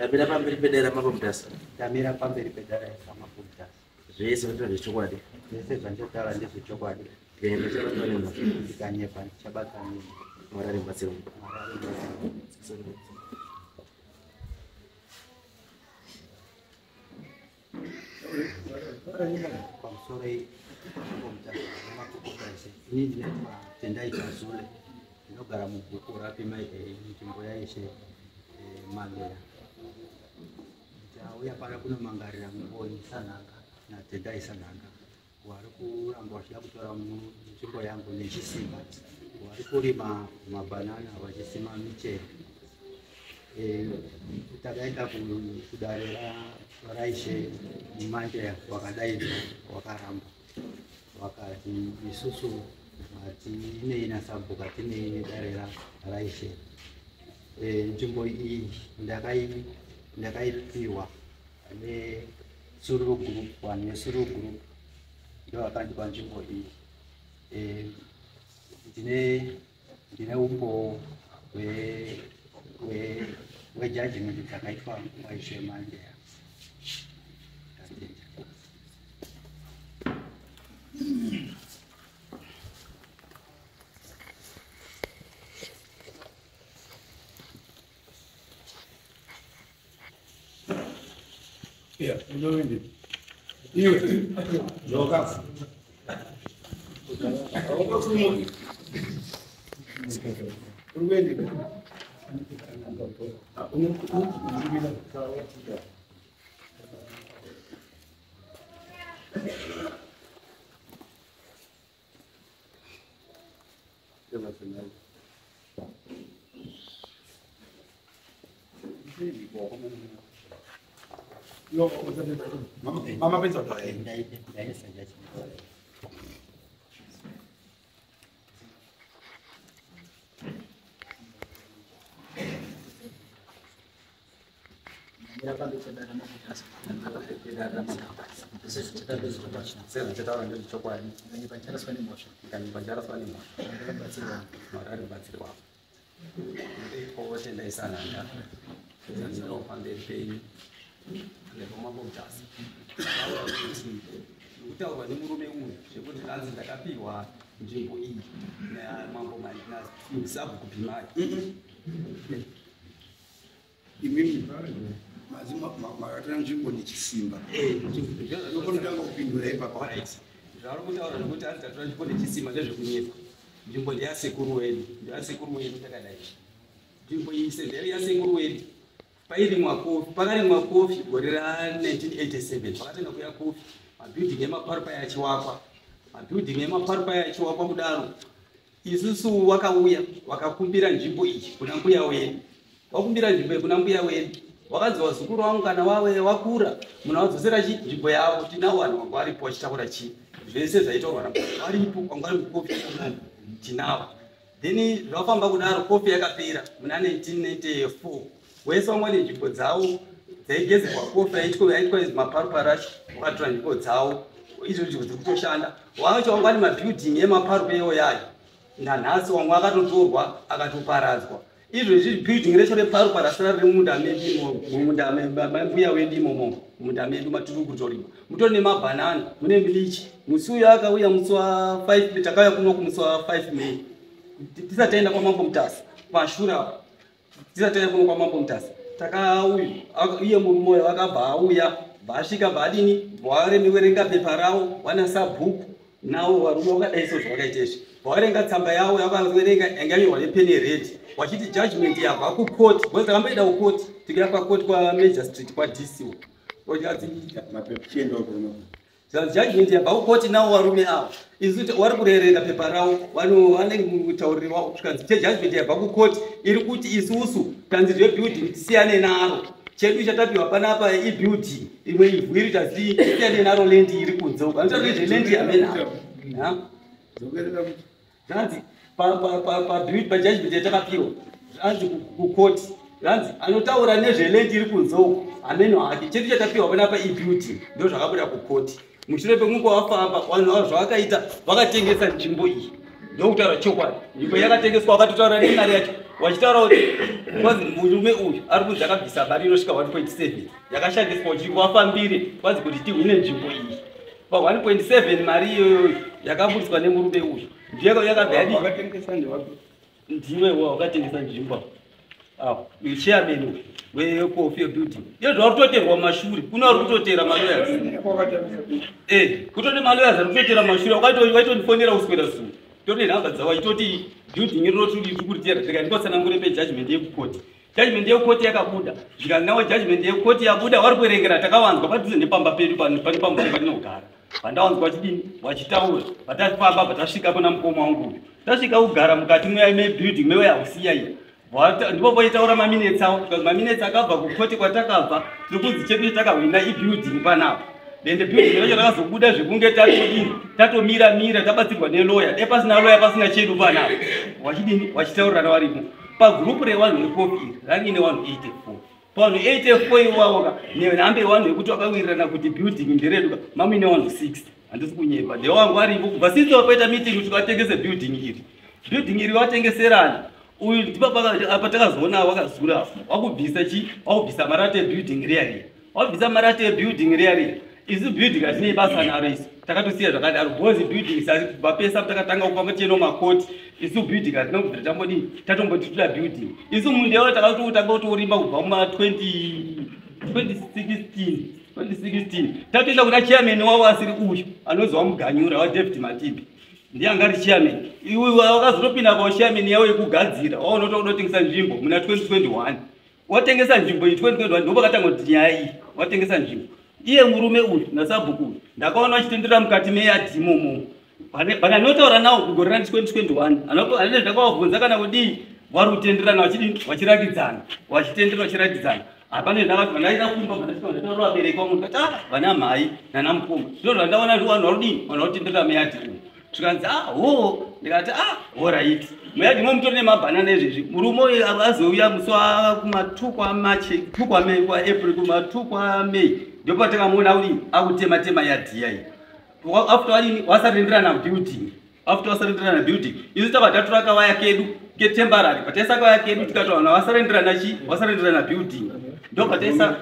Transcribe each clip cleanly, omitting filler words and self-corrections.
Tamira pamberi pedera mapomutasa. Tamira pamberi pedera mapomutasa. Zvese zvinotaura zvechokwadi. Zvese zvandinotaura ndezvechokwadi. Kuenda chabatana ndikanyepa chabatana Mwari batsiro. Pamusoro mapomutasa nemapomutasa ini ndinoitwa Tendai Chazule ndinogara muguku rapima nzvimbo yaishe Mandela. Ndauya pano kunomangarira Ngoni Sananga naTendai Sananga wari kuramba vachida kutora nzvimbo yangu nechisimba, wari kurima mabhanana vachisima michero. Takaenda kudare raishe Mandela wakadaidzwa wakaramba wakati isusu hatinei naSabhuku hatinei dare raishe. Nzvimbo iyi ndakaipiwa neSururu Group, vanhu veSururu Group ndivo vakandipa nzvimbo iyi. Ndine umbo hwejudgment dzakaitwa waishe Mandela. Yeah, no indeed. You Lucas. Mama pensa to è. Kutaurwa nemurume uyu zvekuti kanzi ndakapiwa nzvimbo iyi namambo naSabhuku Bhimai. Imimi makatana nzvimbo nechisimba. Ndokonotanga kupindura ipapo. Zvaari kutaura zvokuti anzi ndatora nzvimbo nechisimba ndezvekunyepa. Nzvimbo ndeyasekuru wedu, takadai. Nzvimbo iyi sendere yasekuru wedu. Pakarimwa kofi gore ra1987 pakatenga kuya kofi, mabhildingi emaparupai achiwakwa kudaro. Isusu wakauya wakakumbira nzvimbo iyi kuna mbuya wedu. Wakumbira nzvimbo iyi kuna mbuya wedu. Wakanzi wazukuru wangu kana wawe wakura munawadzosera nzvimbo yavo tinawo vanhu vangu varipo vachitaura chii. Zvese zvaitaurwa varipo kwangwari mukofi tinawo. Then zvafamba kudaro kofi yakapera muna 1994. Wese wamwe nzvimbo dzavo dzaigezerwa kofi yaitwa maparuparashi wakatora nzvimbo dzavo izvo nzvimbo dzekutoshanda. Wacho wanga ane mabhildingi emaparupa iwo yayo. Nanhasi wamwe akatotorwa akatoparadzwa. Izvozvi bhildingi recho reparupa rasara remunda medu mumunda membuya wedu imomo munda medu matiri kutorima. Mutori nemabhanana mune milichi. Musi uyo akauya musi wa5 takauya kuno kumusi wa5 Mei. Tisataenda kwamambo Mutasa pashura tisataenda kuno kwamambo Mutasa takauya iye mumoyo wakabva auya vasvika vadini varemewerenga pepa ravo wanaSabhuku nawo varume vakadaiso zvavakaitezvi vaverenga tsamba yavo yavaverenga yanganyorwa nepeni redi wachiti judgment yabva kukoti bcause takamboenda kukoti tikira pakoti kwaMajor Street kwaDC judgment yabva kukoti nawo varume avo isuti wari kurerenga pepa ravo vanenge mutauriri wavo kusvikanzi judgment yabva kukoti iri kuti isusu kanzi zvebuilding tisiyane naro chedu chatapiwa panapa ibuilding imwe ivhu iri tasiyane naro lendi iri kunze anotaura nezvelendi yamenaro zvanzi pajudgment yatakapiwa zvanzi kukoti zvanzi anotaura nezvelendi iri kunze hameno hake chedu chatapiwa panapa ibuilding ndo zvakabuda kukoti. Mushure pekunge wafamba vanhu vavo zvavakaita vakatengesa nzvimbo iyi ndokutaura chokwadi. Nzvimbo yakatengeswa vakatotaura nemari yacho wachitaura kuti kwazi murume uyu ari kunzi akabvisa mari inosvika 1.7 yakashandiswa kuti wafambire kwazi kuti tihwine nzvimbo iyi pa 1.7 mari iyoyo yakabudiswa nemurume uyu ndiyo yakabva yadi ndiwe wakatengesa nzvimbo chairman wecoffee building iyo zvauri kutoterwa mashure kuna uri kutotera malawyers kutoti malawyers ari kutotera mashure waitonifonera uswera zuva toti nhamba dzavo itoti building rinotiri kuritera tikandikotsanangure pejudgment yekukoti judgment yekukoti yakabuda zvikanawo judgment yekukoti yabuda wari kuerengera takawanzwa padhuze nepamba pedu pane pamusoro patinogara pandawanzwa wachidini wachitaura patafamba patasvika pana mukoma wangu uyu tasvika kugara mukati mebuilding mewehausiya iyi ndipo poitaura maminetsi avo because maminetsi akabva kukoti kwatakabva tiri kunzi chedu takahwina ibuilding panapa ende building yacho takazobuda zvekunge tatomira tabatsirwa neloya dai pasina loya pasina chedu panapa wachidini wachitaurirana varimo pagurupu revanhu vekofiri rangine vanhu 84 pavanhu 84 iwavoka nehambe yevanhu vekuti vakawirirana kuti building nderedu mamine vanhu 60 handisi kunyepa ndevo vangu varipo kubva sinzi vapaita meeting kuti vatengese building iri vatengeserana uyu ndipo apa takazoona wakazura wakubvisa marata ebuilding rearia wabvisa marata ebuilding rearia isi building hatinei basa naro isi takatosiya zvakadaro because building vapesa takatanga kufamba tieno makoti isu building hatina kubvira tambodii tatombotitula building isu munhu yavo takatotanga kutorimba kubva muma 2016 tatoenda kuna chairman wavo asiri uyu anonzi wamuganyura waDavid Matimbi ndiye angari chairman iwe wakazotopinda pachairman yavo yekugadzira waona unotengesa nzvimbo muna 2021 watengesa nzvimbo iyi 2021 ndipo pakatanga kuti nyaya iyi watengesa nzvimbo iye murume uyu nasabhuku uyu ndakaona achitendera mukati meyadhimomo pana notaura nawo kugorera 2021 anene ndakavabvunza kana kudii vari kutenderana vachirakidzana vachirakidzana hapane ndakati vandaida kumba ndataura vabereki vamunhu kati vana mhai nana mukoma zvino zvandaona vanhu varudii vanhu varikutenderera meyadhimomo tikanzi ndikati oraiti meyadhimomo mutori nemabhanana ezvezvi murume uyu azouya musi kuma2 kwaApril kuma2 kwaMei ndipo patakamuona kuti akutematema yadhiya iyi after wadini wasarenderana building isu takabva tatora kawaya kedu ketemporary pataisa kawaya kedu tikati vanhu wasarenderana building ndo pataisa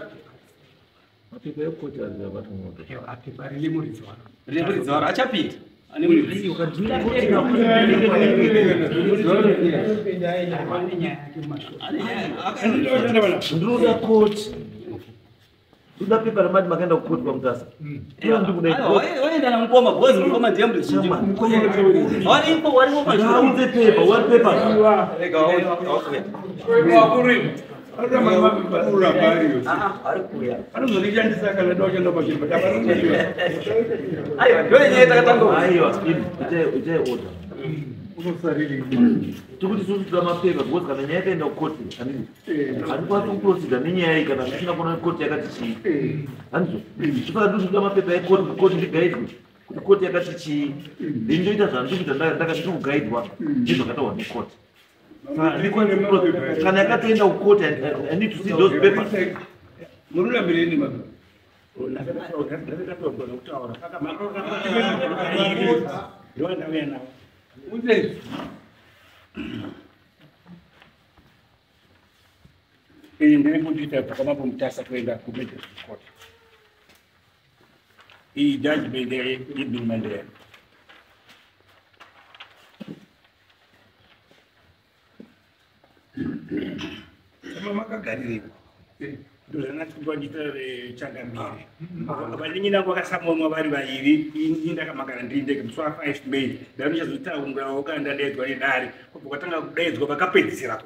remuridzwaro achapinda ndinoda koti uda pepa ramati makaenda kukoti kwamutasa waenda namukoma bhozi mukoma ndiye muriunze pepa wari pepa tikuti susuda mapepa because kana nyaya yakaenda kukoti handikwanisi kuproceda nenyaya iyi kana zvisina kuona koti yakati chii handizo saka ndikusuda mapepa ekoti ndigaidwe kuti koti yakati chii ndindoita zvandikuita ndakati ndiri kugaidwa nezvakataurwa nekoti kana yakatoenda kukoti I need to see those papers. ndiri kundita pakamapo mutasa kuenda kumagistrate court iyi judgment yeBilmandera makagarireko ndozvanati kumbandita changamire vaningi nangu vakasamonwa vari vairi indakamagara ndiri ndege musi wa5 May ndanichazotaurawo kana ndadaidzwa nedare kubva kwatanga kudaidzwa vakapedzisira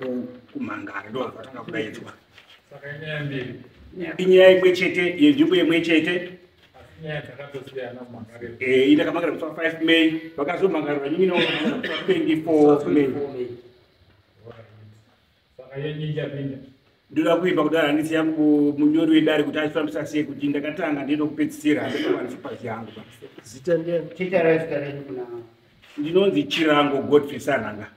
kumhangara ndo vatanga kudaidzwa inyaya imwe chete yenzvimbo imwe chete indakamagara musi wa5 May vakazomhangarira nyingi nawo musi wa24 May ndoda kuimba kudara handisi yangu munyori wedare kuti achifambisa sei kuti ndakatanga ndinoda kupedzisira handikwanisipazi yangu ndinonzi Chirango Godfrey Sananga.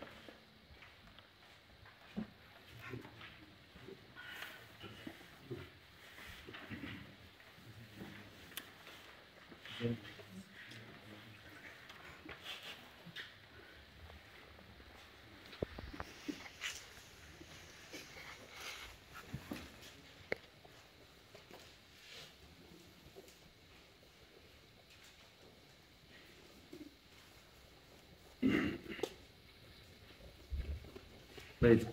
Right.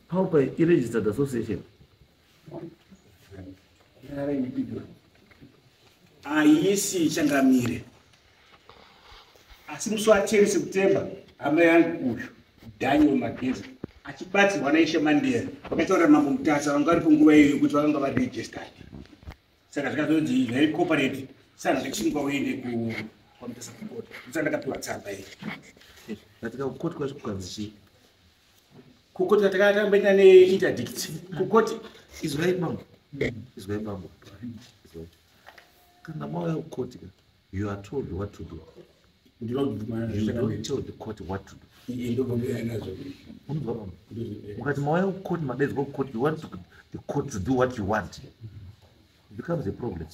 How by registered association? Aisi Changamire. Asi musi wa 10 September hama yangu uyu Daniel Mageza achibatsirwa naIshe Mandela vakataura mambo Mutasa vanga vari kunguva iyoyo kuti vakanga vari registered. Saka zvakazoti very corporate sana ndichingwa uende kuMutasa court. Ndakapiwa tsamba iyi. Katika kukoti kwa kukanzi chi. Kukoti takatambaita neinterdict. Kukoti Is right mambo. Is right mambo. Kana mwa kukoti you are told what to do. You don't tell the court what to do. Because my court, my days go court, you want the court to do what you want. It becomes a problem.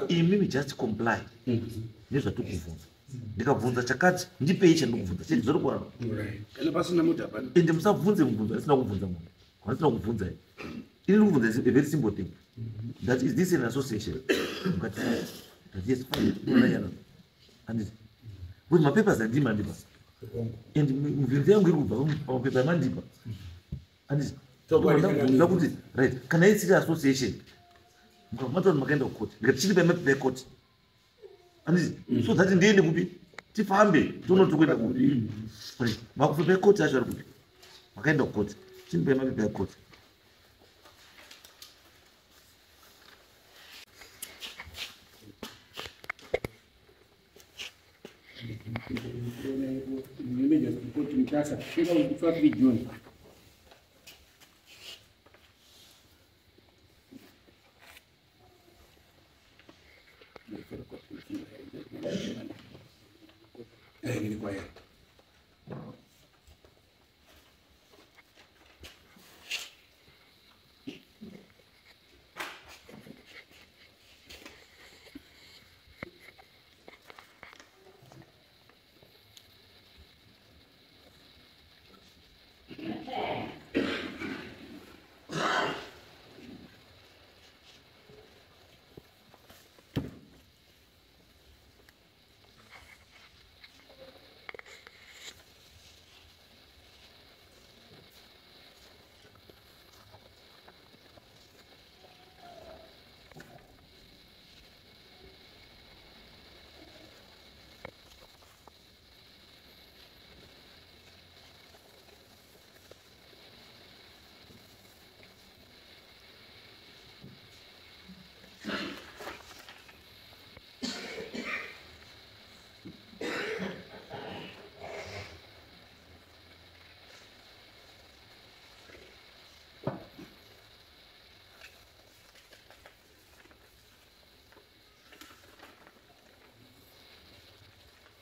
Mimi just comply. Ndizvo tukuvunza. Ndikabvunza chakati ndipe ichi ndikubvunza. Chiri zviri kwano. Kana pasina muti hapana. Ende musabvunze mubvunzo asina kuvunza munhu. Asina kuvunza. Ini ndikubvunza is a very simple thing. That is this an association. But yes, fine. And with my papers and demand and mvinzi yangu iri kubva papepa emandipa and ndakuti right kana isiri association mukamata kuti makaenda kukoti ndikati chiri pemapepa ekoti and so that ndiende kupi tifambe tonoti kuenda kupi makupepa ekoti acho ari kupi makaenda kukoti chiri pemapepa ekoti Mutasa chega kufa June.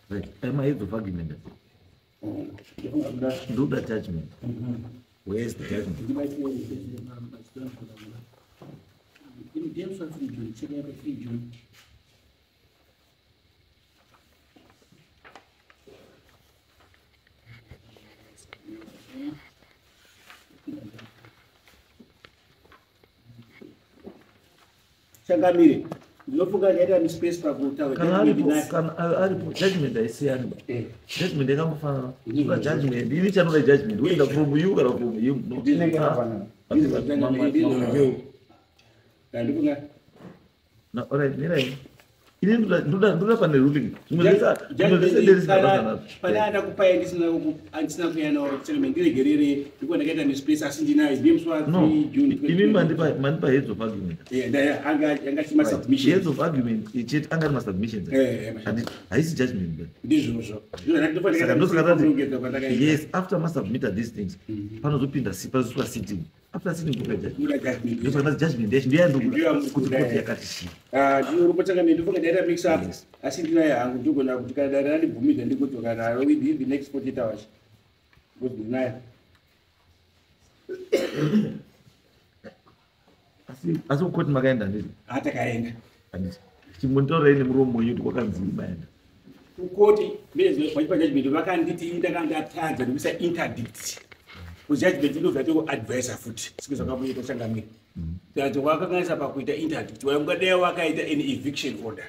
Right. Am I the argument? Do the judgment. Where is the judgment? Changamire. Ndinofunga ndaita mispace pakutaura. Kana aripo judgment aisiyani. Judgment yakambofanana. Kuna judgment, ini chanoda judgment. Uenda from you kana from you. Ndinenge nafanana. Kandifunga. Na alright, nirai. Ini ndoda pane ruling. Pana kupai ndisina kuyana chireme ndiregerere ndiko ndakaita mispace asi ndinayo ndimswa June. Ini mandipa heads of argument. Anga chima submission. Heads of argument ichiti anga ma submissions. And haisi judgment. Ndizvo. Yes, after must submit these things. Panozopinda pazoswa sitting. After sitting judgment kuti court yakati ndiro kupotanga ndinofunga ndaita mix up asi ndinayo hangu ndogona kuti kana dara ndibvumidza ndikutoka nayo within the next 48 hours because ndinayo asi kukoti makaenda ndizvo atakaenda chimontaura ine muromo wenyu kuti kwakanzi maenda kukoti vachipa judgment vakanditi ndakandatadza ndikuisa interdict kujudgment inobva toadvisor futi sikuza kamuita Changamire kuti wakakanisa pakuita interdict wangadai wakaita an eviction order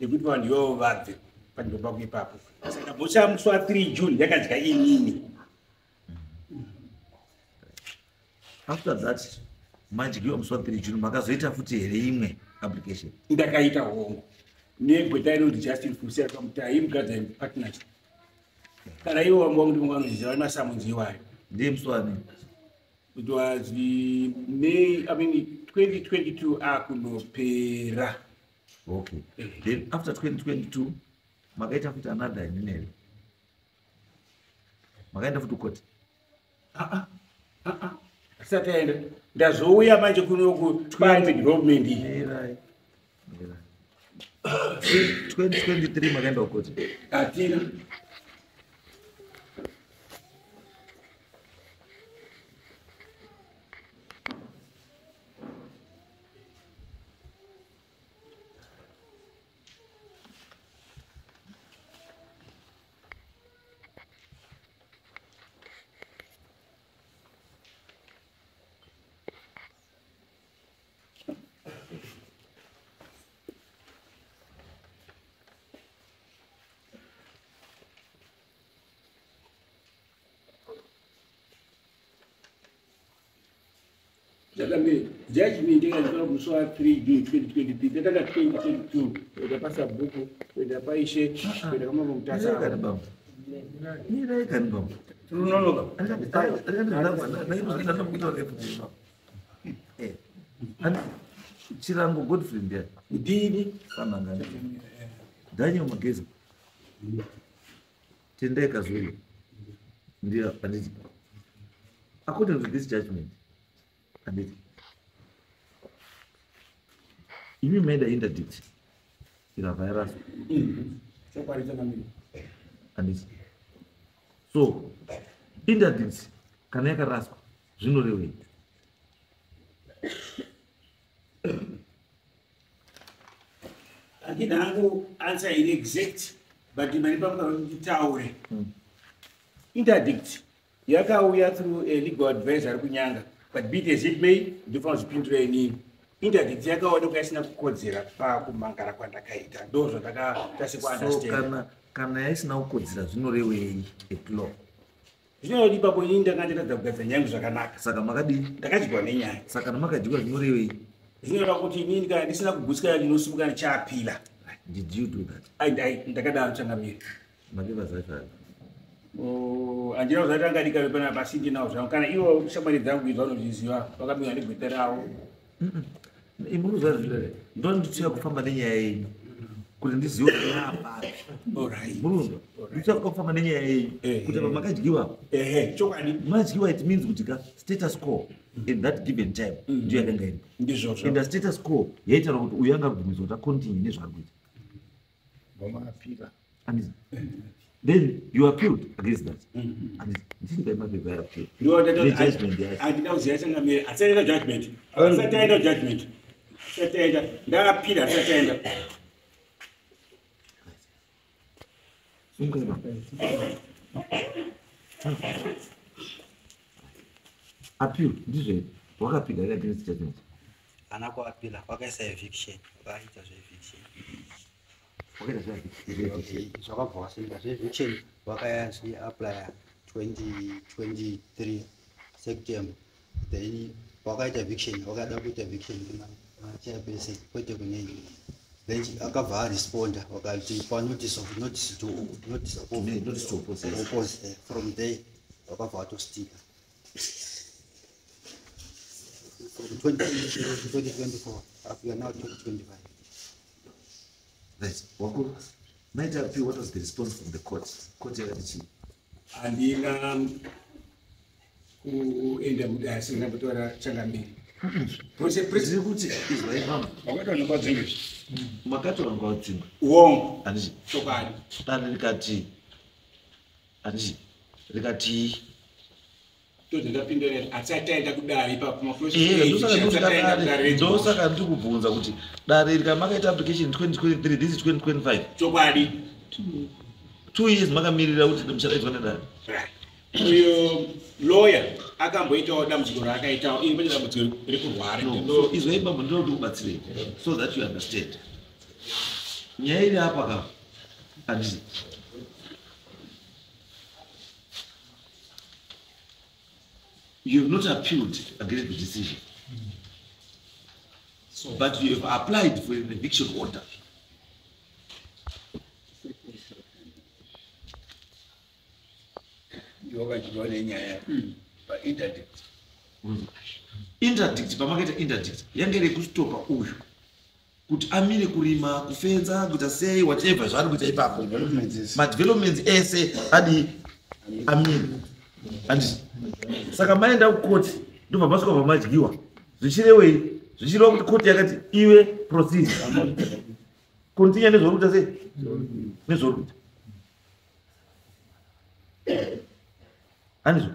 yekuti vanhu ivovo vabve panzvimbo pako ipapo saka bhocha musi wa3 June yakadya inini. After that madyiwa musi wa3 June makazoita futi here imwe application. Ndakaita hongo negweta inoti Justin Fusia kamutai mugadzani partnership. Kana iwo wamwa kuti munganoziva vana Samunzi iwayo. Ndiye musi wani? It was May, 2022 akunopera. Okay. Then after 2022 makaita futi another inene. Makaenda futi koti. Asati aenda. Ndazouya manje kunoku Department Development. 2023 makaenda koti. Atina. Judgment ikazviwa musi wa3 June 2023 tatanga 2022 kuenda pasabhuku kuenda paishe kuenda kama mutasa runonoka chirango Godfrey ndiye ndini samangana Daniel Mageza tendeka zuri ndiye panditi according to this judgment and you made an interdict in a virus and so interdict kaneka rasco zvinorevei andina hangu answer in exact but mari pamukataure interdict yakauya through a legal advisor kunyanga but be it as it may ndifana zvipindura inini interdict yakaonekwa isina kukodzera pakumangara kwandakaita ndo zvandakatasikwa so understand kana yaisina kukodzera zvinorevei at law zvinodi papo inini ndakanditadza kugadza nyangu zvakanaka saka makadii ndakadyiwa nenyaya saka namakadyiwa zvinorevei zvinoreva kuti inini kana ndisina kugutsikana ndinosimuka ndichaapila. Did you do that? Ndakadaro changamiri Makiva zvaita andina kuzati angadika pana pasi ndinawo zvangu kana ivo shamwari dzangu izvo vanozviziva vakabinga negweta ravo imunoziva zvirere ndonditsiya kufamba nenyaya yenyu kuti ndizive munoziva nditsiya kufamba nenyaya yenyu kuti pamakadyiwa chokwadi madyiwa it means kuti ka status quo in that given time ndiyo yakanga iri ndizvozvo and the status quo yaitaura kuti uyu angabvumidzwa kuti akontinue nezvaari kuita and then you appealed against that and ndinga mapepa yappeal andida kuziva changamiri asataenda judgment asataenda judgment sataenda ndaapila asataenda appeal ndizve wakapinda ere against judgment ana kuapila wakaisa eviction wakaita zveeviction zvakabva wasinda zveeviction wakayazviaplya 2023 September then wakaita eviction wakada kuita eviction chairperson kwete kuneni then akabva aresponda wakati panotice of notice to oppose from there wakabva watostika from 2020 to 2024 we are now 2025. Right. Wakuru, might appeal, what was the response from the court? Court yakati andina kuenda mudasi ndakutora changamiri ndiri kuti izvaifamba wakatora kwadzingwe makatora ngwadzingwe uongo handiti chokwadi dare rikati handiti rikati tozindapindurira asataenda kudare ipapo ndosaka ndiri kubvunza kuti dare rikamakaita application 2023 this is 2025 chokwadi 2 years makamirira kuti muchadaidzwa nedare uyo lawyer akamboitawo dambudziko raakaitawo ini pane dambudziko rekurwara izvaibambo ndinoda kuti ubatsirei so that you understand nyaya iri apa ka handiti you have not appealed against the decision, but you have applied for an eviction order. Interdict pamakaita interdict yange iri kustopa uyu kuti amire kurima kufenza kuita sei whatever zvaari kuita ipapo madevelopments ese adi amire handiti saka maenda kukoti ndobva masvika pamadyiwa zvichirewei zvichireva kuti koti yakati iwe proceed kontinya nezvorukuita sei nezvorukuita handizvo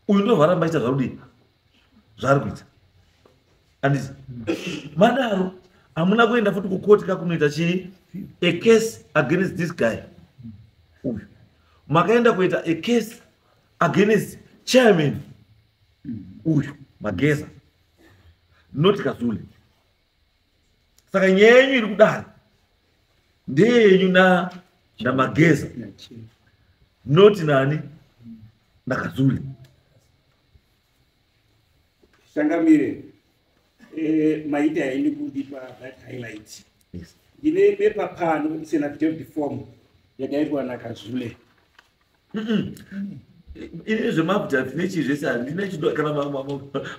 uyu ndobva aramba aita zvarudii zvaari kuita handiti madaro hamuna kuenda futi kukoti kakunoita chii a case against this guy uyu makaenda kuita a case against chairman uyu Mageza not Kazule. Saka nyenyu iri kudari ndeyenyu na Mageza not nani na Kazule. Sangamire maita yaini kudipa that highlight. Yes. Ine pepa pano isena the form yakaitwa na Kazule. Ine zvemafuta nechi zvese handina chido kana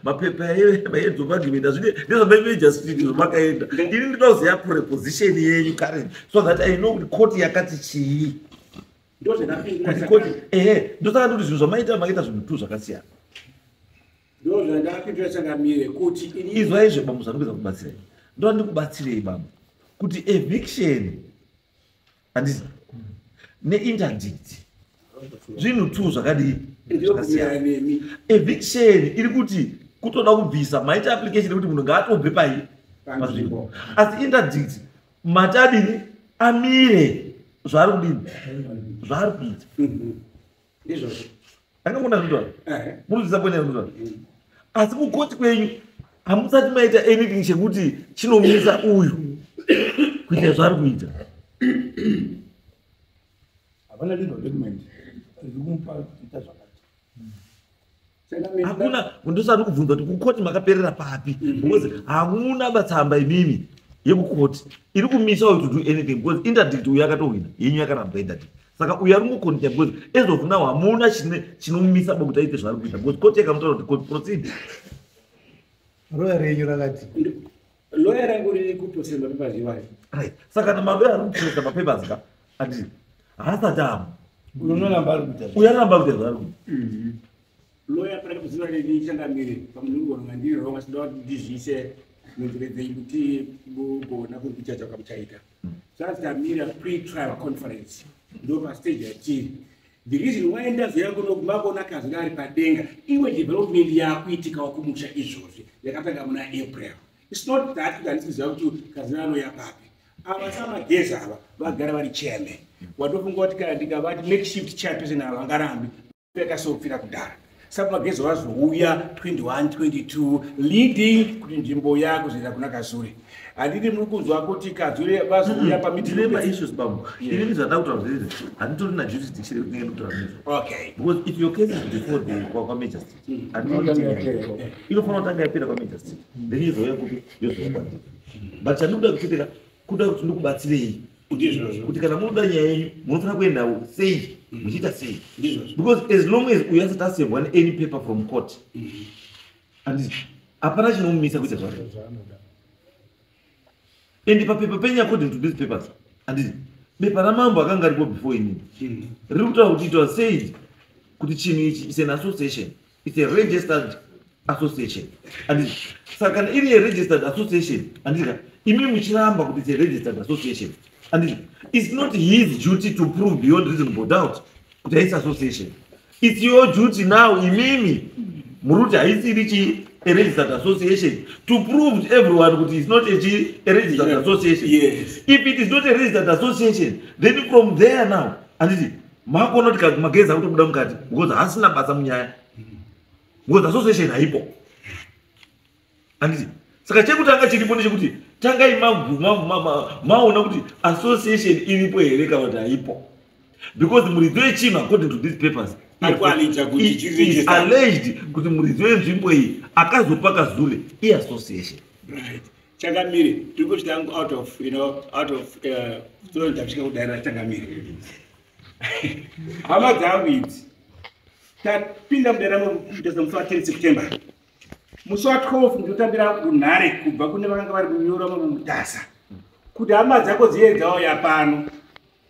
mapepa edzo magimenda zvine ndizvo major street zvamakaenda. Ini ndinoziya preposition yenyu current so that I know kuti court yakati chii. Ndoze napinda court ndosaka ndoti zvinhu zvamaita makaita zvinhu tu zvakasiyana. Ndoze ndapinda Sangamire kuti izvai zvebamu zvanokuza kubatsira. Ndo ndikubatsirei bamu kuti eviction handisi neinterdict zvinhu tu zvakadii zvakasiyana. Eviction iri kuti kutoda kubvisa maita application kuti munhu ngaatobve pai pazvimbo, asi interdict matadini amire zvari kudini zvari kuita izvozvo angamuna zvinotaura munoziva pointi yanotaura, asi kukoti kwenyu hamusati maita anything chekuti chinomisa uyu kuita zvari kuita. Havana legal document zvikumupa kuita zvakati. Hakuna ndosati kubvunza kuti kukoti makaperera papi because hamuna matsamba imimi yekukoti iri kumisa uyu to do anything because interdict uyu yakatohwina yenyu yakaramba interdict. Saka uyu ari kungokonita because as of now hamuna chinomumisa bokuti aite zvari kuita because koti yakamutaura kuti court proceed. Lawyer renyu rakati Lawyer rangu riri kuprocess mapapers iwayo. Right. Saka na malawyer ari kuprocess mapapers ka ati haasati amo unoramba ari kuita uyu aramba kuita zvari kuita. Lawyer para kuziva nini Sangamire pamunhu ngandiri ronga sido dizise ndireze kuti bugona kupicha chakamuchaita. Sangamire pre-trial conference ndo pa stage ya chini. The reason why ndazo yangu nokumabona kazi ari padenga iwe development yakuitika wakumusha izvozvi yakatanga muna April. It's not that kanisiza kuti kazi rano yapapi. Ava samageza ava vagara vari chairman. Watofunga kuti kana ndikavati next shift chairperson ava ngarambi yakasofira kudara. Saka mageza vazouya 21 22 leading kuti nzvimbo yako zvienda kuna Kazure. Handiti muri kunzwa kuti Kazure vazouya pameeting Dilema issues babu. Ini zvada kutaura zviri. Handitori na jurisdiction yekuti kutaura nezvo. Okay. Because if your case is before the kwa major state, inofana kutanga yapera kwa major state. Then izouya kuti yozokwadi. But chandinoda kuchitira kuda kuti ndikubatsirei kuti kana munoda nyaya yenyu munofana kuenda sei muchiita sei. Because as long as uyu asati asembwa any paper from court and hapana chinomumisa kuita zvake. And papepa penyu according to these papers and bepa ramambo akanga ripo before inini riri kutaura kuti it was said kuti chinhu ichi is an association, it's a registered association and saka kana iri a registered association andika imi muchiramba kuti it's a registered association and it's not his duty to prove beyond reasonable doubt kuti haisi association. It's your duty now imimi muri kuti haisiri a registered association to prove to everyone that it's not a registered association. Yes. If it is not a registered association, then from there now, and makona kuti Mageza kutobuda mukati because hasina basa munyaya because association haipo. And saka chekutanga chiripo ndechekuti tangai maona kuti association iripo here kana kuti haipo because muridzo yechinhu according to these papers Alikualidza kuti It is alleged kuti muridzi wenzvimbo iyi akazopa Kazule association. Right. Changamire, tiri kusvika out of throne tasvika kudarira Changamire. Hama dzangu idzi tapinda mudaramo kutesa musi wa10 September. Musi wa12 ndotambira kunhare kubva kune vakanga vari kunyora mumutasa kuti hama dzako dziye dzauya pano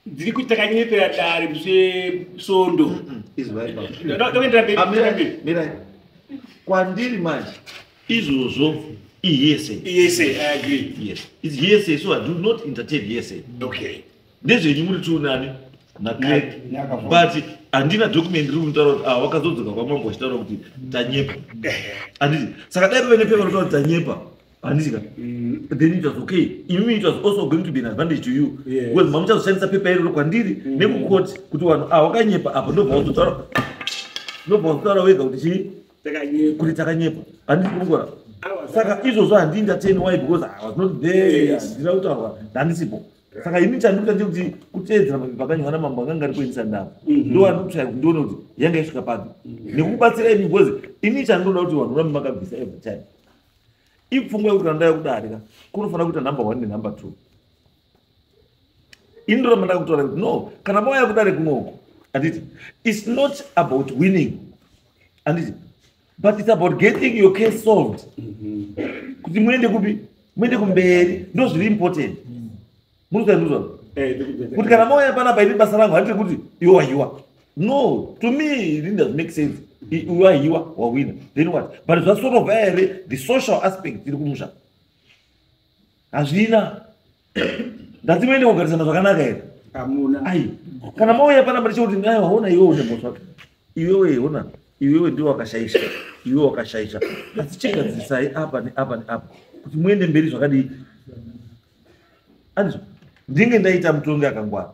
dziri kuti takanyepera dare musesondo. Mira, kwandiri manje izvozvo iyese. Yes, I agree. Yes, it's hearsay, so I do not entertain hearsay. Okay. Ndezvenyu muri tuunani naCraig, but handina document riri kutaura kuti wakazodzoka kwamambo wachitaura kuti tanyepa. Handiti saka dai pave nepepa rinotaura kuti tanyepa, handiti ka, then it was okay. Imi it was also going to be an advantage to you, because mamuchazoshandisa pepa iroro kwandiri nekukoti kuti vanhu wakanyepa apa ndobva wazotara wega kuti chii kuti takanyepa. Handiti kungora saka izvozvo handindateni why because I was not there, handina kutaurwa handisipo. Saka ini chandikuita ndekuti kuteedzera mapepa akanyora mambo akanga ari kuendesa ndava ndo andikutsvaya kuti ndione kuti yanga isvika papi nekubatsira imi because ini chandinoda kuti vanhu rami makabvisa every time ipfungwa yekuti randaya kudarika kunofanira kuita number 1 nenumber 2. ini ndo ramandaka kutaura kuti no kana mauya kudare kunoko handiti it's not about winning handiti but it's about getting your case solved. Kuti muende kupi muende kumberi ndo zviri important. Munosandudzwa kuti kana mauya panapa ini basa rangu handiti kuti iwe wahiwa. No, to me it doesn't make sense. Iwe wahiwa wawina then what, but zvasorova here the social aspect iri kumusha hazvina. Ndati muende kugarisana zvakanaka here hamuna. ai kana mauya panapa ndichikuti ai waona iwe une mbotsva iwewe ona iwewe ndiwe wakashaisha iwe wakashaisha asi chegadzisai apa neapa neapa kuti muende mberi zvakadii. Andizvo ndinge ndaita mutongi akangwara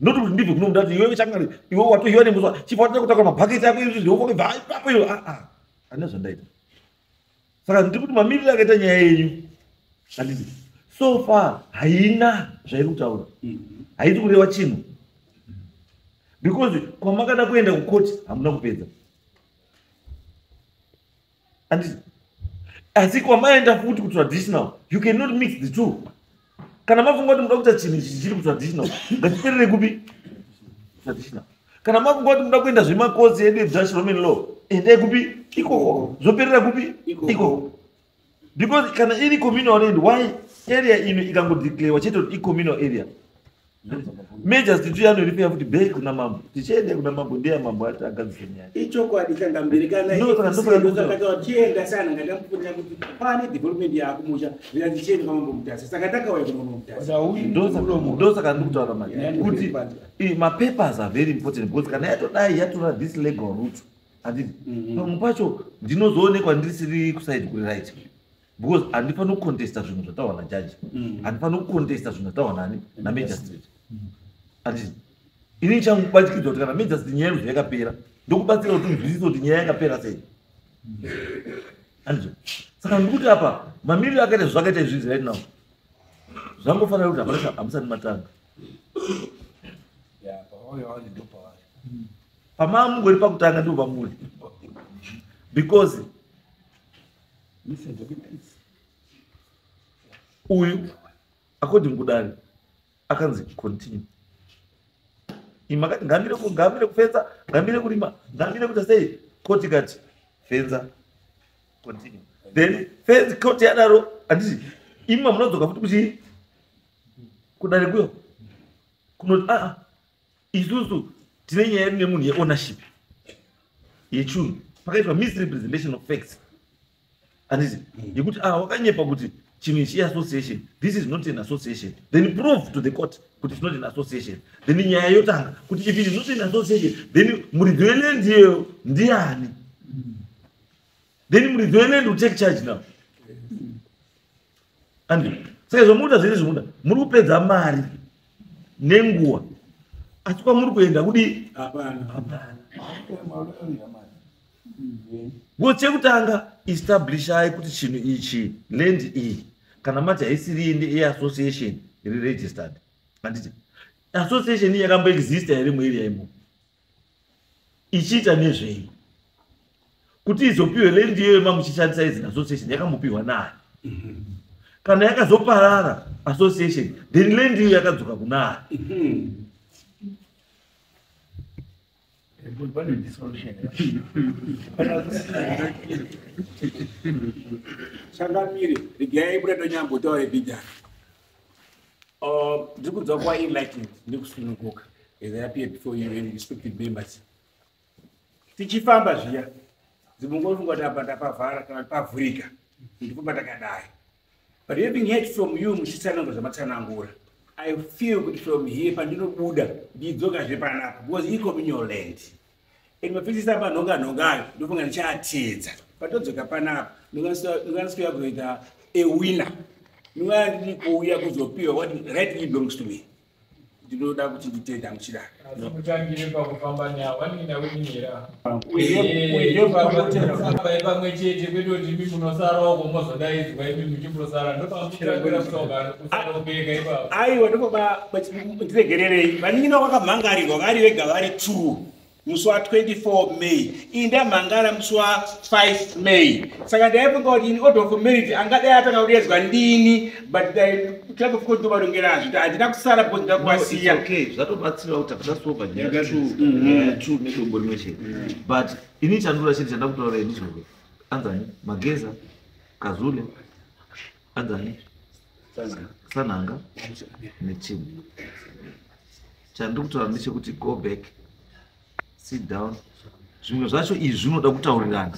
noti kuti ndibve kuno mudati iwewe changari iwe watohiwa nemboswa chibva takutakura mabhaketi ako izvi zviokobva ipapo iyo handina zvandaita. Saka ndiri kuti mamiriro akaita nyaya yenyu handiti so far haina zvairi kutaura haiti kureva chinhu because kwamakada kuenda kukoti hamuna kupedza handiti asi kwamaenda futi kutraditional you cannot mix the two. Kana mafunga kuti muda kuita chinhu ichi chiri kutraditional ngatiperere kupi traditional. Kana mafunga kuti muda kuenda zvemakosi edu eDutch Roman law endai kupi ikoko zvoperera kupi ikoko. Because kana iri communal land why area ino ikangodeclarewa chete kuti icommunal area major stitu yanoripira futi back kuna mambo tichiende kuna mambo ndiye mambo ati agadzise nyaya ichokwadi Changamire kana ndosaka tienda sana ngatamufunira kuti pane development yakumusha zvira tichiende kwamambo mutasa saka takauya kuna mambo mutasa ndosaka ndikutaura manje kuti mapapers are very important because kana yatodai yatora this legal route handiti pamwe pacho ndinozoonekwa ndisiri kuside kuri right because handifani kucontesta zvinhu zvataurwa najaji handifani kucontesta zvinhu zvataurwa nani namagistrate handiti ini changubatikidza kuti kana magistrate nyaya yeruzvo yakapera ndokubatsira kuti nzwisise kuti nyaya yakapera sei handizvo. Saka ndikuti apa mamiriro akaita zvakaita izvizvi right now zvangofanira kuti hamusani matanga pamamungori pakutanga ndo pamuri because uyu according kudare akanzi continue imakati ngambire kufenza ngambire kurima ngambire kuita sei koti kati fenza continue then fence koti yadaro handiti ima munodzoka futi kuti kudare kuyo kunoti isusu tine nyaya yedu nemunhu yeownership yechunhu pakaitwa misrepresentation of facts handiti yekuti wakanyepa kuti chinhu ichi association this is not an association then prove to the court kuti it's not an association then nyaya yotanga kuti if it is not an association then muridzi weland iyeyo ndiani then muridzi weland will take charge now and saka izvo muda zviri zvimuda muri kupedza mari nenguva asi kwamuri kuenda kudi hapana chekutanga establishai kuti chinhu ichi land iyi kana mati haisiri inde yeassociation iri registered handiti association iyi yakamboexista here muarea imo ichiita nezvei kuti izopiwe lendi iyoyo mamuchishandisa izina association yakambopiwa naye kana yakazoparara association then lendi iyo yakadzoka kunaye. Changamire regai buredo nyambo taure vijana ndiri kunzwa kuva enlightened ndikusununguka as I appear before you and respected members. Tichifamba zviya dzimungorifunga kuti apa ndapavhara kana pavhurika ndifamba takadai, but having heard from you muchitsanangura zvamatsanangura, I feel kuti from here pandinobuda ndidzokazve panapa because icommunal land and mapfisisa panhonga-nhongayo ndofunga ndichaatedza patodzoka panapa ndinganisikuya kuzoita a winner, ndingaa ndiri kuuya kuzopiwa what rightly belongs to me. Ndinoda kuti nditenda muchidaro mutangire pakufamba nawanina weminira pamwe chete kwetoti imi munosarawo komozodaidzwa imi muchimurosara ndopamuchirangira musongano kusarakubereka ipapo. aiwa ndiregererei vaningina vakamhangarirwa vari vega vari 2 musi wa24 May iyi ndamhangara musi wa5 May saka ndaifunga kuti ini order of merit angadai atanga kudedzwa ndini but club of court ndovarongera kuti handina kusara because ndakuwasiya. Zvatobatsira kuti akadasopa nyaya 2 nedombo rimwe chete but ini chandura chete chandakutaura ini zvoko anzani Mageza Kazule anzani Sananga neChimu chandiri kutaura ndechekuti go back, sit down. Zvimwe zvacho izvi zvinoda kutaurirana,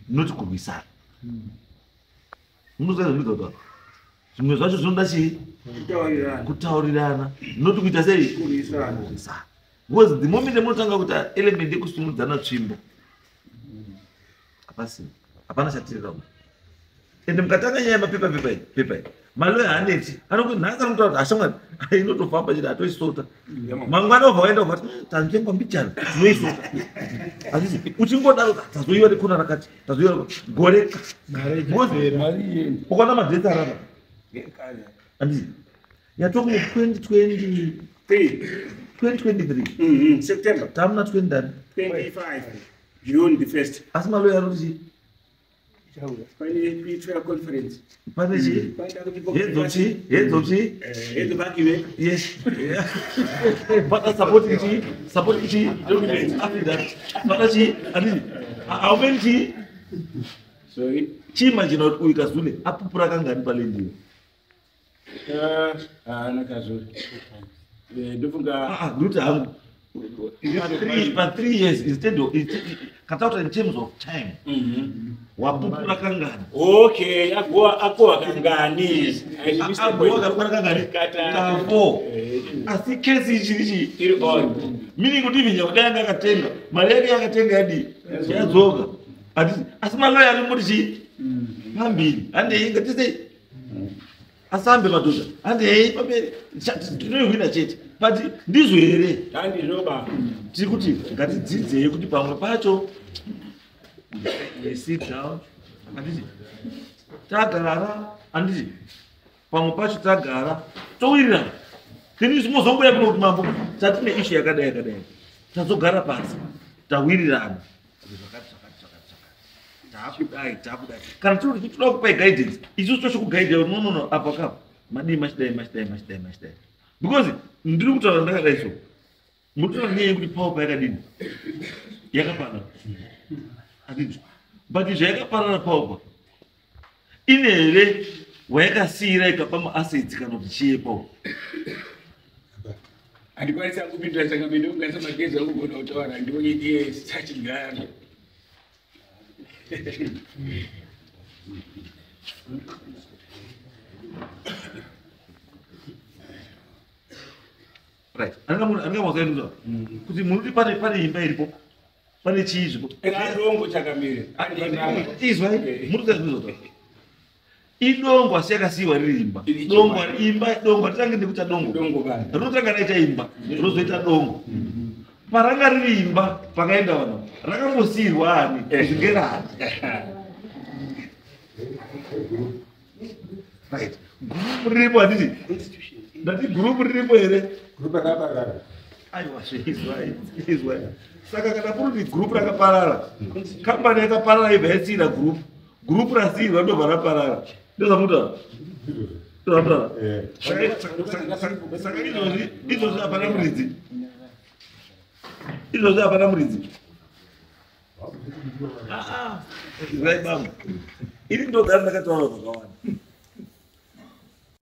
noti kurwisana. Munozaizvimwe zvimwe zvacho zvinoda chii? Kutaurirana, noti kuita sei? Kurwisana. Because the moment munotanga kuita element yekusumudzana tsvimbo, hapana chatirira. Ende mukatanga nyaya yemapepa maloya haaneti anokuti nhasi anotaura kuti ashamwari inotofamba chete atoisota mangwana obva waenda uvati tanzvengwa mbichana tinoisota hazvisi uchingodaro tazoiwa nekona rakati tazoiwa goreka ukaona madhesi arava handisi yatoku 2023 September tamuna 25 June the 1st asi maloya anoti conference pane chii hedzo bakiwe yes but supporting chii after that but chii handisi how many chii sorry chiimagine kuti uyu Kazule apupura kangani palendiyo nakazuri ndofunga ndokuti hangu but 3 years instead of kataura in terms of time wapupura kangani okay akowa kangani agowa kangani kafo asi kesi ichirichi iri on meaning kuti vinya kudai anga akatenga mari yake yakatenga yadi yadzoka asi maloya ari muri chi pambiri handei ngatisei asambe madhodha handei pamberi tinoihwina chete but ndizvo here handizvoba tiri kuti ngatidzidzei kuti pamwe pacho sit down handiti tagarara handiti pamwe pacho tagara towirirana tini simozongoya kuno kuti mambo tatine ishu yakadai tazogara pasi tawirirana takudai kana tiri kuti toda kupai guidance isusu tochikugaidha nonono apa kapo madii machidai because ndiri kutaura ndakadai so mutoona nyaya yekuti paupa yakadini yakaparara handiti but zvayakaparara paupa ine here wayakasiyira ikapa maassets kana kuti chiye paupa handikwanisa kupindura saka mene ungaisa magezi akugona kutaura ndiye sachigara right andingamazvainduza kuti munoti pane imba iripo pane chii zvipo adongo chakamire izwai murikuzaizvizvota idongo asi yakasiyiwa riri imba dongo hatitange nekuita dongo rinotanga raita imba rozoita dongo paranga riri imba pakaenda vanhu rakambosiyirwa ani zvingerani right gurupu riripo handiti ndati gurupu riripo here aiwa izwa saka kana kuri group rakaparara kambani yakaparara ibva yasiyira group rasiyirwa ndobva raparara ndozvamuta saka izvozvi hapana muridzi izvaibamu ini ndogara ndakataura zvakawanda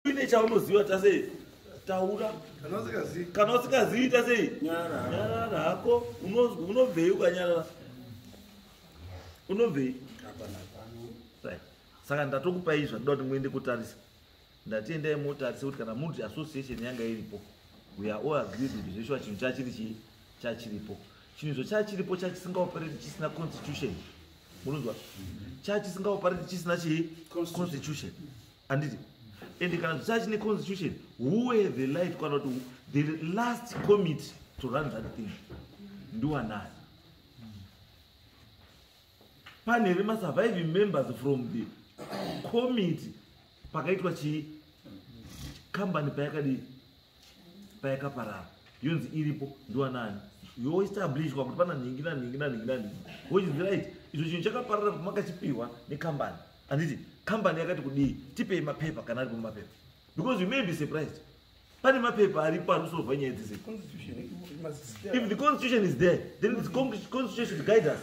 uine chaunoziva tasei taura kana usingazivi tasei nyarara hako unobvei ukanyarara unobvei saka ndatokupai zvandoda kuti muende kutarisa ndatiendai motarisa kuti kana multi association yanga iripo we are all agreed kuti zveshuwa chinhu chachiripo chinhu izvo chachiripo chachisingaoperati chisina constitution munonzwa chachisingaoperati chisina constitution anditi and kana zvichachine constitution who have the right kana kuti the last committee to run that thing ndiwanani pane surviving members from the committee pakaitwa kambani payakaparara yonzi iripo ndiwanani yoestablishwa kuti pana ningi which is right izvo chinhu chakaparara makachipiwa nekambani anditi kambani yakati kudii tipei mapepa kana aripo mapepa because you may be surprised pane mapepa aripo arikusova nyaya dzese if the constitution is there then the constitution should guide us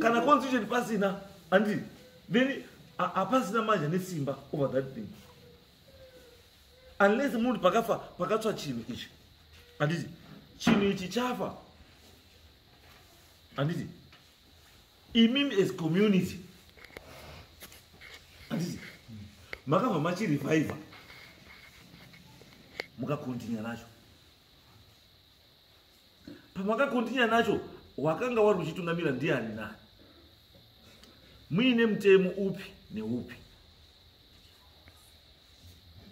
kana constitution pasina anditi then hapasina manje nesimba over that thing unless munhu pakatsva chinhu ichi anditi chinhu ichi chafa anditi imimi as community anditi makabva machirevaiva mukakontinya nacho pamakakontinya nacho wakanga wari uchitungamira ndiani nani muine mutemo upi neupi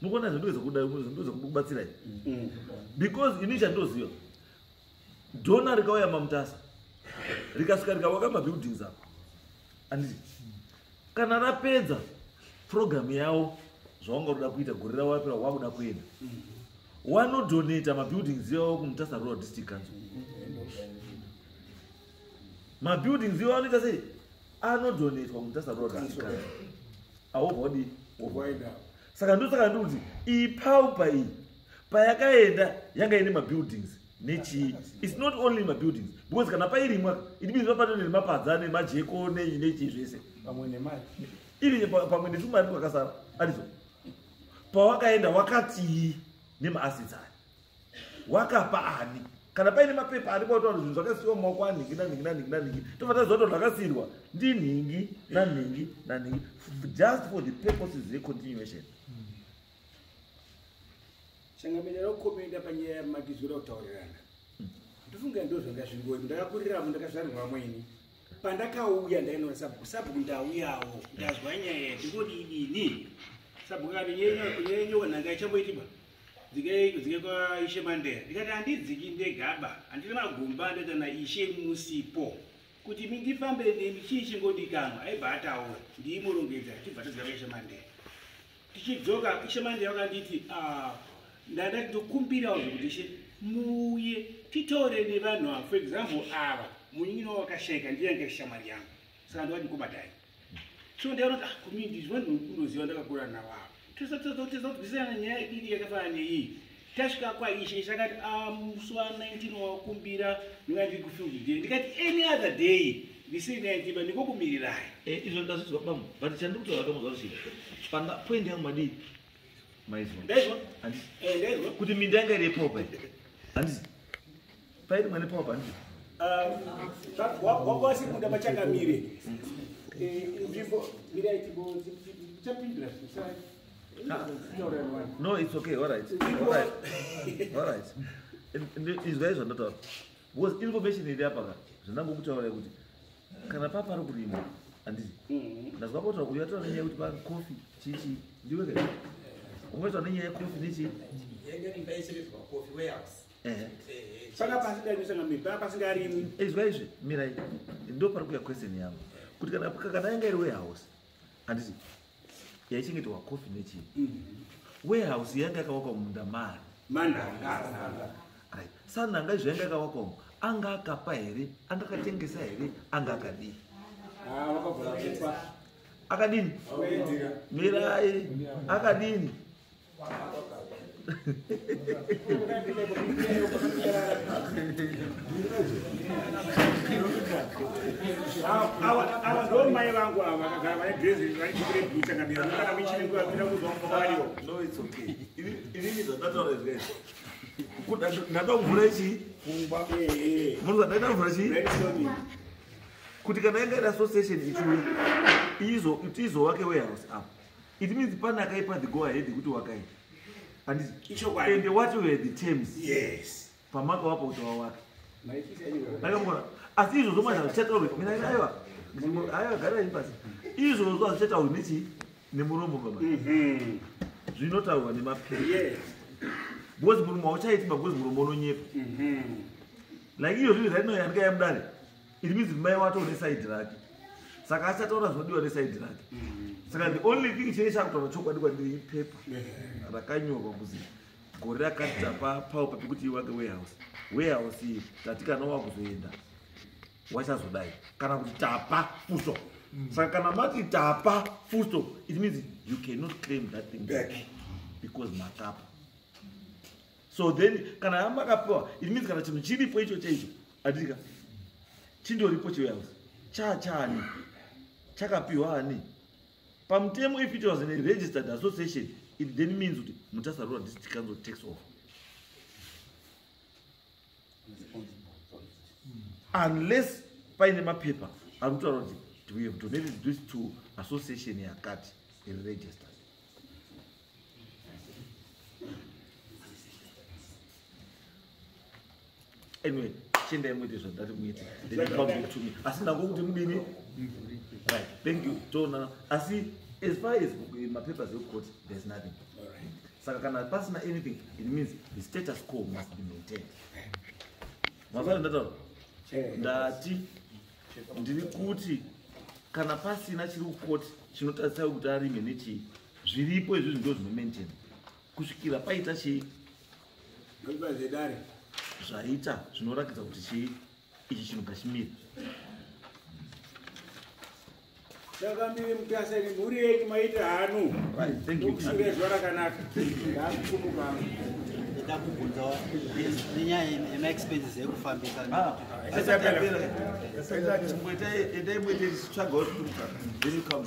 mukuona zvindokubatsirai because ini chandoziva dhona rikauya mamutasa rikasvika rikawaka mabuildings apo anditi kana rapedza program yavo zvavanga uda kuita gore ravo rapera wakuda kuenda wanodonata mabuildings yavo kumutasa rural district council mabuildings yavo anoita sei anodonatwa kumutasa rural district council auvodi saka ndosaka ndikuti ipaupa iyi payakaenda yanga ine mabuildings nechii it's not only mabuildings because kana pairimwa idibizwa pano nemapadza nemajeko nechii zvese iri pamwe netumari kwakasara arizo pawakaenda wakatii nemaassets ari wakapa ani kana paine mapepa aripo kuti zvinhu zvakasiyiwa mumaoko anhingi tofanira zoto zvakasiyirwa ndinhingi nanhingi just for the purposes zecontinuation changamira kukomenda panyaya yamagizura kutaurirana ndofunga ndozvanga zvingoi ndakakuriramo ndakazvarirwa amweni pandakauya ndainoona sabhuku ndauyawo ndazwa nyaya ndingodidini sabhuku kati nyenyoka nhanga ichamboitiba dzike kwaishe mandera ndikati handidziki ndegaba handine magumba ndakana ishe musipo kuti mindifambe nemi chii chingodikanwa aibva ataura ndiimurongedza tibva tadzika vaishe mandera tichidzoka ishe mandera vakanditi ndada ndokumbirawo zvekuti ishe muuye titaure nevanhu ava for example ava munyino wakashayika ndiyange shamwari yangu saka ndovati ndikobatai so ndaona kuti ndizva ndinoziva ndakakura navavo tozobvisana nyaya iri yakafanana neiyi tasvika kwaishe isakati musi wa19 wakumbira ndingandiri kufield day ndikati any other day ndisiri 19 ndikokumirirai izvo ndazvizwa bamu but chandikutaura kamuzva rushika panda point yangu madii maizwa ndaizwa kuti minda yanga iri yepopa handisi pairi mwane popa handisi wakwasikunda machangamire nzvimbo miraitimbo chapindura no, it's okay, all right. Izwa izvo ndotaura because information iri apa zvinangokutaura kuti kana papa ari kurimwa handisi ndazwa potaura kuti yataura nenyaya yekuti pakofi chichi ndiwe kai ungataura nenyaya yekofi nechi paka pasingarimwi pasingarimwi izwa izvi mirai ndo pari kuya question yangu kuti kana yanga iri warehouse handisi yaichengeterwa kofi nechii warehouse yanga yakawakwa munda mari mandanga sanhanga zvainga akawakawo anga akapa here, anga akatengesa here, anga akadii akadini mirai akadini awa ndo mai vangu ava vakagara vane dhirezi vaikukire kuchangamira kana michini kuapinda kuzomba variwo. No, it's okay. Inini zvandataura izvei kuti ndada kuvhura ichi munhu ndaida kuvhura chii kuti kana inga iri association ichiuya izovake warehouse apa, it means pane akaipa the go ahead kuti wakai handiti, and what were the terms pamakavapa kuti wawaka ndakamukona. Asi izvozvo mazva zvichataurwa mina aiwa garai pasi, izvozvo hazvichataurwa nechi nemuromo baba, zvinotaurwa nemapepa because muromo hauchaiti because muromo unonyepa like iyo zvinhu zvaino yanika yamudare, it means mai wato nesaidi rake, saka achataura zvinodiwa nesaidi rake. Saka the only thing chine chakutaura chokwadi kwandiri ipepa rakanyorwa kuzi gore rakati tapaupa pekuti iwake warehouse iyi tati kana wakuzoenda wachazodai kana kuti tapa fusto. Saka kana mati tapa fusto, it means you cannot claim that thing back because makapa. So then kana yamakapewa, it means kana chinhu chiripo icho chaicho adika chindoripo chewarehouse chachani chakapiwa ani pamutemo. If it was in a registered association, it then means kuti Mutasarura district council takes off unless paine mapepa arikutaura kuti we have donated this to association yakati registered. Anyway, chendai muite zvandati muite, then come back to me. Asi ndangokuti mudini? Right, thank you. Tona. Asi as far as my papers of court, there's nothing. Saka kana pasina anything, it means the status quo must be maintained. Mafana ndataura ndati ndiri kuti kana pasina chiri kukoti chinotarisira kuti arime nechi zviripo izvi ndo zvinomaintain kusvikira paita chii zvaita zvinorakidza kuti chii ichi chinhu ngachimire. Dakamiri Mutasari muri yenyu maita hanu. Right, thank you. Kushirezwa rakanaka. Ndakukumuka. Ndakubvunza nenyaya yemaexpenses ekufambisa. Sasa tapera. Sasa chimboita endai muite chitsvaga kuti then you come.